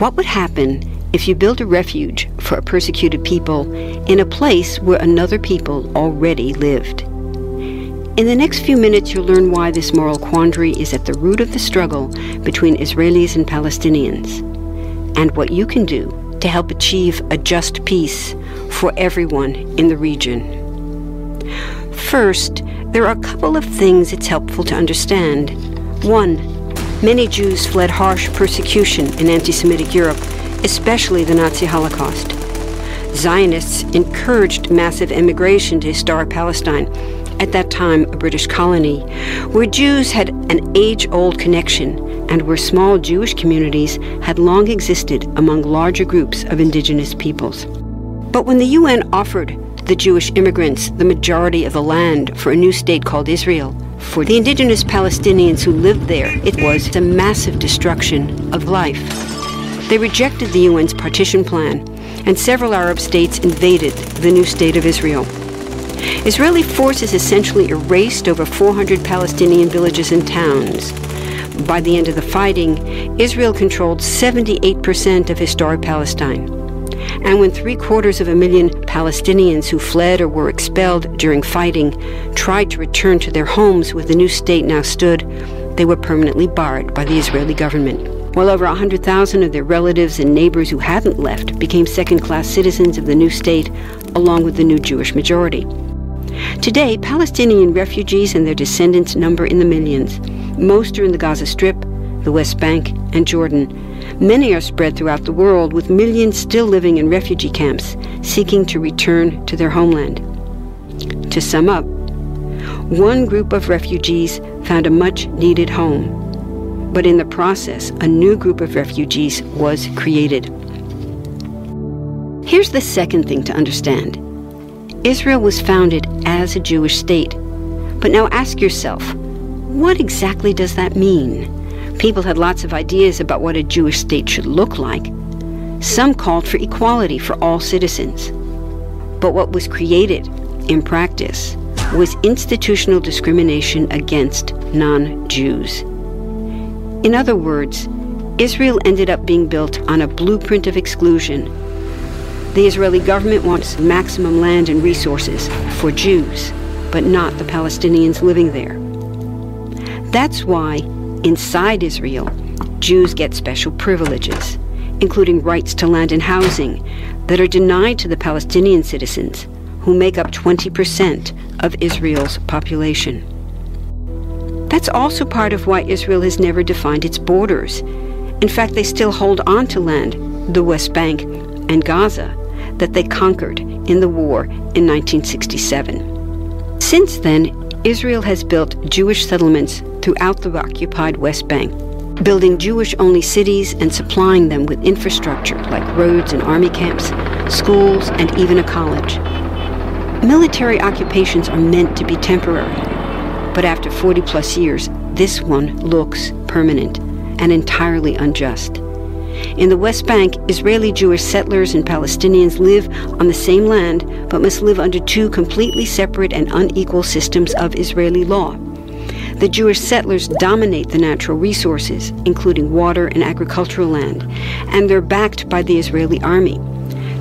What would happen if you built a refuge for a persecuted people in a place where another people already lived? In the next few minutes, you'll learn why this moral quandary is at the root of the struggle between Israelis and Palestinians, and what you can do to help achieve a just peace for everyone in the region. First, there are a couple of things it's helpful to understand. One, many Jews fled harsh persecution in anti-Semitic Europe, especially the Nazi Holocaust. Zionists encouraged massive immigration to historic Palestine, at that time a British colony, where Jews had an age-old connection and where small Jewish communities had long existed among larger groups of indigenous peoples. But when the UN offered the Jewish immigrants the majority of the land for a new state called Israel, for the indigenous Palestinians who lived there, it was a massive destruction of life. They rejected the UN's partition plan, and several Arab states invaded the new state of Israel. Israeli forces essentially erased over 400 Palestinian villages and towns. By the end of the fighting, Israel controlled 78% of historic Palestine. And when 750,000 Palestinians who fled or were expelled during fighting tried to return to their homes where the new state now stood, they were permanently barred by the Israeli government. While over 100,000 of their relatives and neighbors who hadn't left became second-class citizens of the new state, along with the new Jewish majority. Today, Palestinian refugees and their descendants number in the millions. Most are in the Gaza Strip, the West Bank, and Jordan. Many are spread throughout the world, with millions still living in refugee camps, seeking to return to their homeland. To sum up, one group of refugees found a much-needed home, but in the process, a new group of refugees was created. Here's the second thing to understand. Israel was founded as a Jewish state. But now ask yourself, what exactly does that mean? People had lots of ideas about what a Jewish state should look like. Some called for equality for all citizens. But what was created, in practice, was institutional discrimination against non-Jews. In other words, Israel ended up being built on a blueprint of exclusion. The Israeli government wants maximum land and resources for Jews, but not the Palestinians living there. That's why, inside Israel, Jews get special privileges, including rights to land and housing, that are denied to the Palestinian citizens, who make up 20% of Israel's population. That's also part of why Israel has never defined its borders. In fact, they still hold on to land, the West Bank and Gaza, that they conquered in the war in 1967. Since then, Israel has built Jewish settlements throughout the occupied West Bank, building Jewish-only cities and supplying them with infrastructure like roads and army camps, schools, and even a college. Military occupations are meant to be temporary, but after 40-plus years, this one looks permanent and entirely unjust. In the West Bank, Israeli Jewish settlers and Palestinians live on the same land, but must live under two completely separate and unequal systems of Israeli law. The Jewish settlers dominate the natural resources, including water and agricultural land, and they're backed by the Israeli army.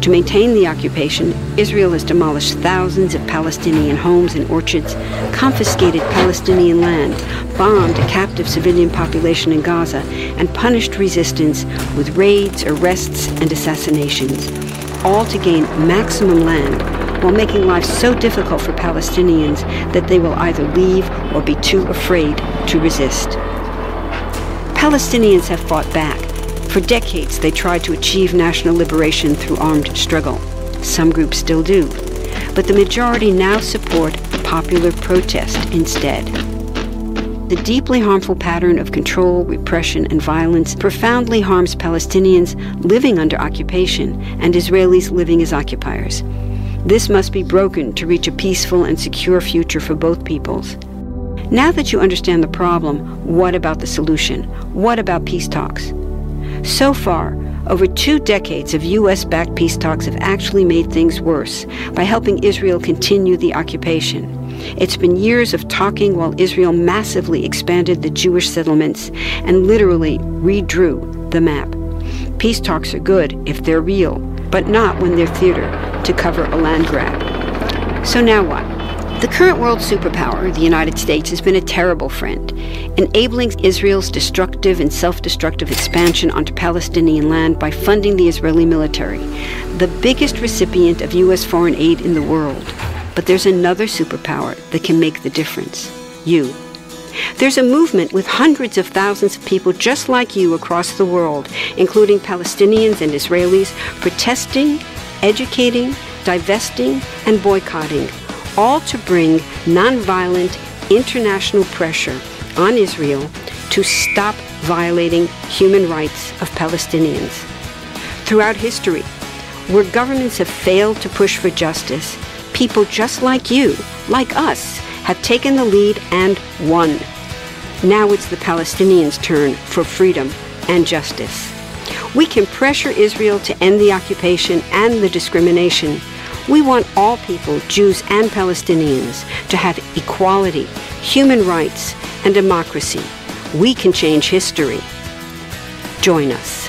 To maintain the occupation, Israel has demolished thousands of Palestinian homes and orchards, confiscated Palestinian land, bombed a captive civilian population in Gaza, and punished resistance with raids, arrests, and assassinations, all to gain maximum land, while making life so difficult for Palestinians that they will either leave or be too afraid to resist. Palestinians have fought back. For decades, they tried to achieve national liberation through armed struggle. Some groups still do. But the majority now support popular protest instead. The deeply harmful pattern of control, repression, and violence profoundly harms Palestinians living under occupation and Israelis living as occupiers. This must be broken to reach a peaceful and secure future for both peoples. Now that you understand the problem, what about the solution? What about peace talks? So far, over 2 decades of U.S.-backed peace talks have actually made things worse by helping Israel continue the occupation. It's been years of talking while Israel massively expanded the Jewish settlements and literally redrew the map. Peace talks are good if they're real, but not when they're theater to cover a land grab. So now what? The current world superpower, the United States, has been a terrible friend, enabling Israel's destructive and self-destructive expansion onto Palestinian land by funding the Israeli military, the biggest recipient of U.S. foreign aid in the world. But there's another superpower that can make the difference: you. There's a movement with hundreds of thousands of people just like you across the world, including Palestinians and Israelis, protesting, educating, divesting, and boycotting, all to bring nonviolent international pressure on Israel to stop violating human rights of Palestinians. Throughout history, where governments have failed to push for justice, people just like you, like us, have taken the lead and won. Now it's the Palestinians' turn for freedom and justice. We can pressure Israel to end the occupation and the discrimination. We want all people, Jews and Palestinians, to have equality, human rights, and democracy. We can change history. Join us.